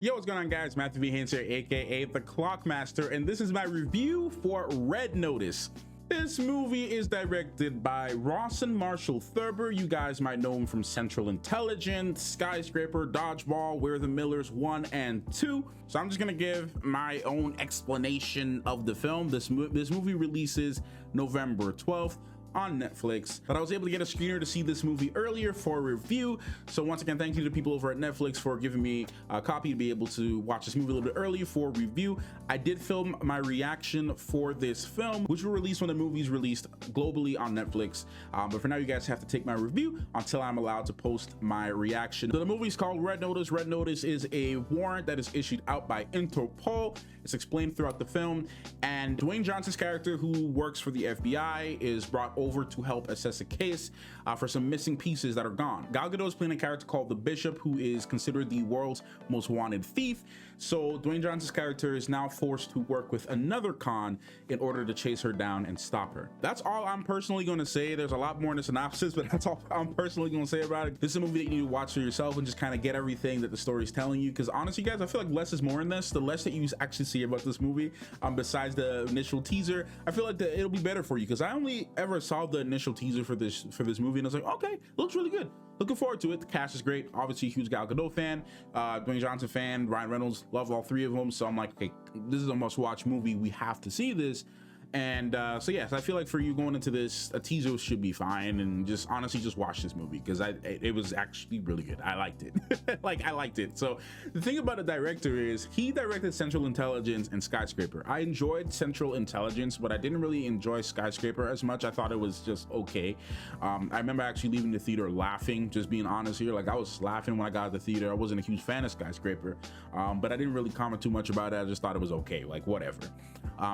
Yo, what's going on, guys? Matthew V. Haynes here, aka the Clockmaster, and this is my review for Red Notice. This movie is directed by Rawson Marshall Thurber. You guys might know him from Central Intelligence, Skyscraper, Dodgeball, We're the Millers 1 and 2. So I'm just gonna give my own explanation of the film. This movie releases November 12th on Netflix, but I was able to get a screener to see this movie earlier for review. So once again, thank you to people over at Netflix for giving me a copy to be able to watch this movie a little bit earlier for review. I did film my reaction for this film, which will release when the movie's released globally on Netflix. But for now, you guys have to take my review until I'm allowed to post my reaction. So the movie's called Red Notice. Red Notice is a warrant that is issued out by Interpol. It's explained throughout the film, and Dwayne Johnson's character, who works for the FBI, is brought over to help assess a case for some missing pieces that are gone. Gal Gadot is playing a character called the Bishop, who is considered the world's most wanted thief. So Dwayne Johnson's character is now forced to work with another con in order to chase her down and stop her. That's all I'm personally going to say. There's a lot more in the synopsis, but that's all I'm personally going to say about it. This is a movie that you need to watch for yourself and just kind of get everything that the story is telling you, because honestly, guys, I feel like less is more in this. The less that you actually see about this movie, besides the initial teaser, I feel like it'll be better for you, because I only ever saw the initial teaser for this movie, and I was like, okay, looks really good. Looking forward to it. The cast is great. Obviously, a huge Gal Gadot fan, Dwayne Johnson fan, Ryan Reynolds, love all three of them. So I'm like, okay, this is a must-watch movie. We have to see this. And so yes, I feel like for you going into this, a teaser should be fine, and just honestly just watch this movie, because it was actually really good. I liked it. Like, I liked it. So the thing about the director is he directed Central Intelligence and Skyscraper. I enjoyed Central Intelligence, but I didn't really enjoy Skyscraper as much. I thought it was just okay. I remember actually leaving the theater laughing, just being honest here. Like, I was laughing when I got out of the theater. I wasn't a huge fan of Skyscraper, but I didn't really comment too much about it. I just thought it was okay, like whatever.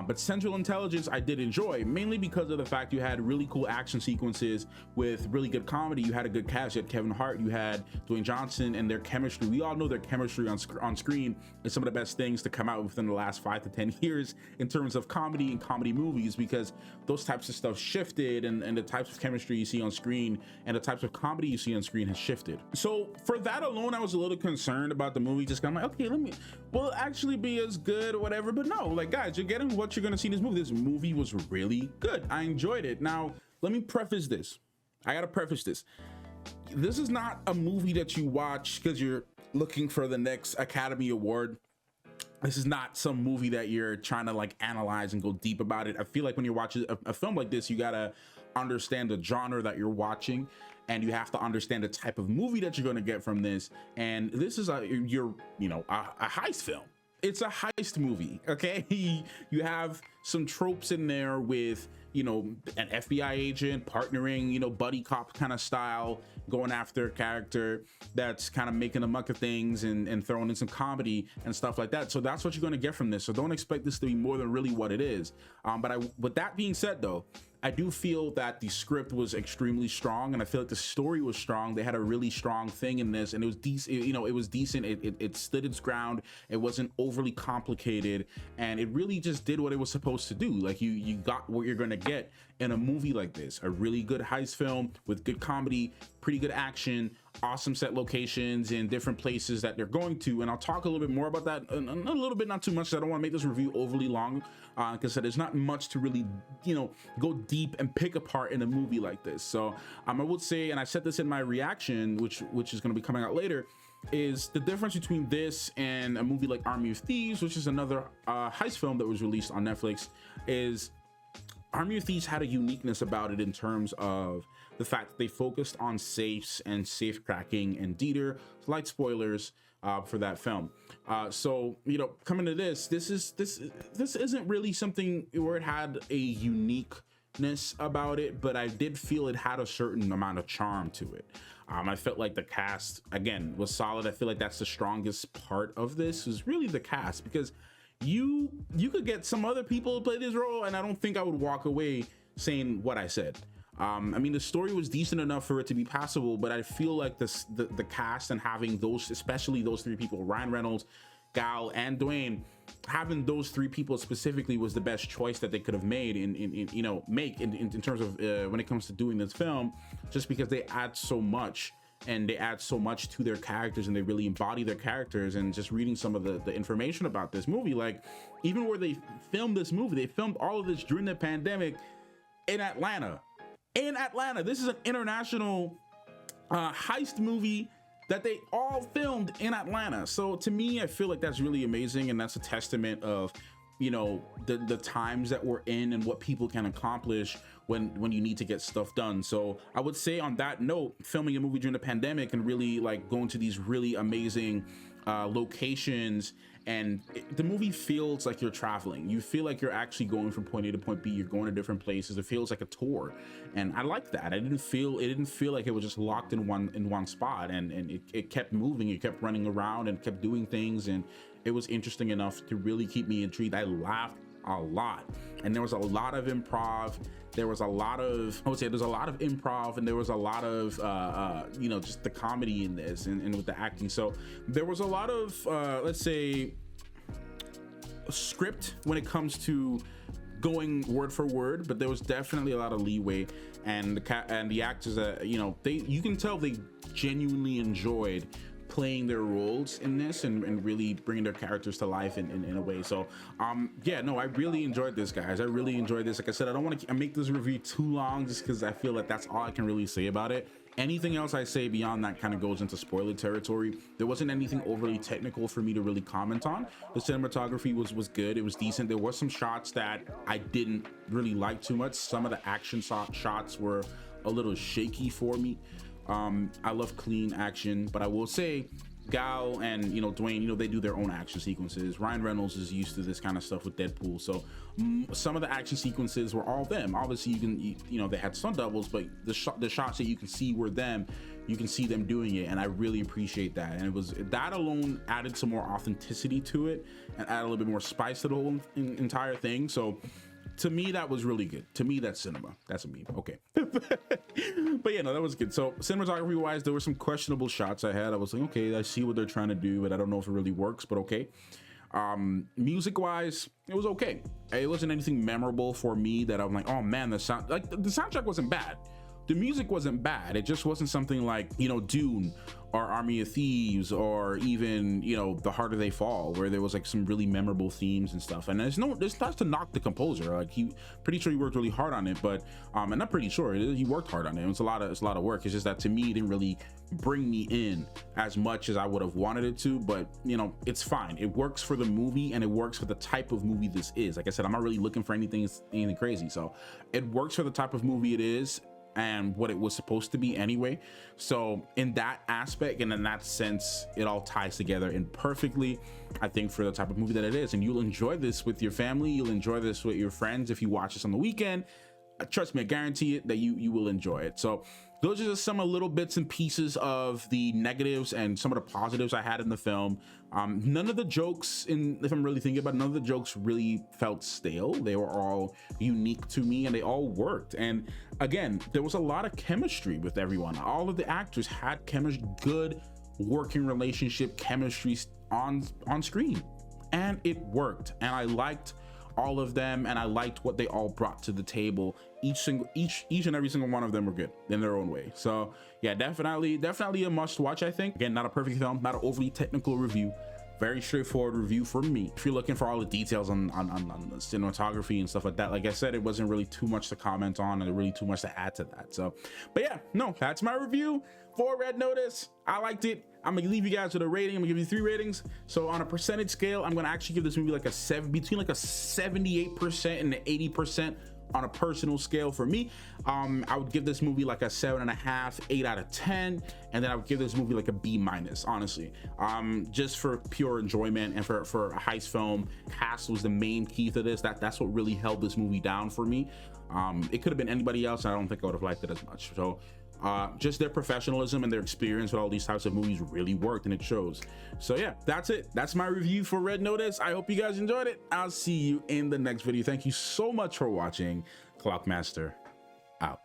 But Central Intelligence I did enjoy, mainly because of the fact you had really cool action sequences with really good comedy. You had a good cast. You had Kevin Hart, you had Dwayne Johnson, and their chemistry. We all know their chemistry on screen is some of the best things to come out within the last 5 to 10 years in terms of comedy and comedy movies, because those types of stuff shifted, and the types of chemistry you see on screen and the types of comedy you see on screen has shifted. So for that alone, I was a little concerned about the movie. Just kind of like, okay, will it actually be as good or whatever? But no, like, guys, you're getting what you're gonna see in this movie. This movie was really good. I enjoyed it. Now, let me preface this. I gotta preface this. This is not a movie that you watch because you're looking for the next Academy Award. This is not some movie that you're trying to like analyze and go deep about it. I feel like when you're watching a film like this, you gotta understand the genre that you're watching, and you have to understand the type of movie that you're going to get from this. And this is a heist film. It's a heist movie, okay? You have some tropes in there with, an FBI agent partnering, buddy cop kind of style, going after a character that's kind of making a muck of things and throwing in some comedy and stuff like that. So that's what you're going to get from this. So don't expect this to be more than really what it is. With that being said, though, I do feel that the script was extremely strong, and I feel like the story was strong. They had a really strong thing in this, and it was decent. It was decent. It stood its ground. It wasn't overly complicated, and it really just did what it was supposed to do. Like, you got what you're gonna get in a movie like this: a really good heist film with good comedy, pretty good action, awesome set locations in different places that they're going to. And I'll talk a little bit more about that in a little bit, not too much. I don't want to make this review overly long, because there's not much to really, go deep and pick apart in a movie like this. So I would say, and I said this in my reaction, which is going to be coming out later, is the difference between this and a movie like Army of Thieves, which is another heist film that was released on Netflix, is Army of Thieves had a uniqueness about it in terms of the fact that they focused on safes and safe cracking and Dieter. Slight spoilers for that film. So coming to this isn't really something where it had a uniqueness about it, but I did feel it had a certain amount of charm to it. I felt like the cast, again, was solid. I feel like that's the strongest part of this, is really the cast, because you could get some other people to play this role, and I don't think I would walk away saying what I said. The story was decent enough for it to be passable, but I feel like the cast, and having those, especially those three people, Ryan Reynolds, Gal, and Dwayne, having those three people specifically was the best choice that they could have made in terms of when it comes to doing this film, just because they add so much and they add so much to their characters, and they really embody their characters. And just reading some of the information about this movie, like even where they filmed this movie, they filmed all of this during the pandemic in Atlanta. This is an international heist movie that they all filmed in Atlanta. So to me, I feel like that's really amazing, and that's a testament of, you know, the times that we're in and what people can accomplish when you need to get stuff done. So I would say on that note, filming a movie during the pandemic and really like going to these really amazing locations, and the movie feels like you're traveling. You feel like you're actually going from point A to point B. You're going to different places. It feels like a tour, and I like that. It didn't feel like it was just locked in one spot, and it kept moving. It kept running around and kept doing things, and it was interesting enough to really keep me intrigued. I laughed a lot, and there was a lot of improv. There was a lot of, I would say there's a lot of improv, and there was a lot of you know, just the comedy in this, and with the acting. So there was a lot of let's say script when it comes to going word for word, but there was definitely a lot of leeway, and the actors, you know, you can tell they genuinely enjoyed playing their roles in this, and really bringing their characters to life in a way. So yeah, no, I really enjoyed this, guys. I really enjoyed this. Like I said, I don't want to make this review too long, just because I feel like that's all I can really say about it. Anything else I say beyond that kind of goes into spoiler territory. There wasn't anything overly technical for me to really comment on. The cinematography was good. It was decent. There was some shots that I didn't really like too much. Some of the action shots were a little shaky for me. I love clean action, but I will say Gal and, you know, Dwayne, you know, they do their own action sequences. Ryan Reynolds is used to this kind of stuff with Deadpool, so some of the action sequences were all them. Obviously, you know, they had stunt doubles, but the shots that you can see were them. You can see them doing it, and I really appreciate that. And it was that alone added some more authenticity to it, and added a little bit more spice to the whole entire thing. So to me, that was really good. To me, that's cinema. That's a meme. Okay. But yeah, no, that was good. So cinematography wise, there were some questionable shots I had. I was like, okay, I see what they're trying to do, but I don't know if it really works, but okay. Music wise, it was okay. It wasn't anything memorable for me that I'm like, oh man, the soundtrack wasn't bad. The music wasn't bad. It just wasn't something like, you know, Dune or Army of Thieves, or even, you know, The Harder They Fall, where there was like some really memorable themes and stuff. And there's not to knock the composer. Like, pretty sure he worked really hard on it, but and I'm pretty sure he worked hard on it. It's a lot of work. It's just that to me, it didn't really bring me in as much as I would have wanted it to. But you know, it's fine. It works for the movie, and it works for the type of movie this is. Like I said, I'm not really looking for anything crazy, so it works for the type of movie it is and what it was supposed to be anyway. So in that aspect and in that sense, it all ties together in perfectly, I think, for the type of movie that it is. And you'll enjoy this with your family, you'll enjoy this with your friends if you watch this on the weekend. Trust me, I guarantee it that you will enjoy it. So those are just some of little bits and pieces of the negatives and some of the positives I had in the film. None of the jokes, if I'm really thinking about it, none of the jokes really felt stale. They were all unique to me, and they all worked. And again, there was a lot of chemistry with everyone. All of the actors had good working relationship chemistry on screen, and it worked. And I liked all of them, and I liked what they all brought to the table. Each and every single one of them were good in their own way. So yeah, definitely a must watch. I think, again, not a perfect film, not an overly technical review, very straightforward review for me. If you're looking for all the details on the cinematography and stuff like that, like I said, it wasn't really too much to comment on and really too much to add to that. So, but yeah, no, that's my review for Red Notice. I liked it. I'm gonna leave you guys with a rating. I'm gonna give you 3 ratings. So on a percentage scale, I'm gonna actually give this movie like between like a 78% and an 80% on a personal scale for me. I would give this movie like a 7.5, 8 out of 10, and then I would give this movie like a B-, honestly. Just for pure enjoyment and for a heist film. Cast was the main key to this. That's what really held this movie down for me. It could have been anybody else, and I don't think I would have liked it as much. So just their professionalism and their experience with all these types of movies really worked, and it shows. So yeah, that's it. That's my review for Red Notice. I hope you guys enjoyed it. I'll see you in the next video. Thank you so much for watching. Clockmaster out.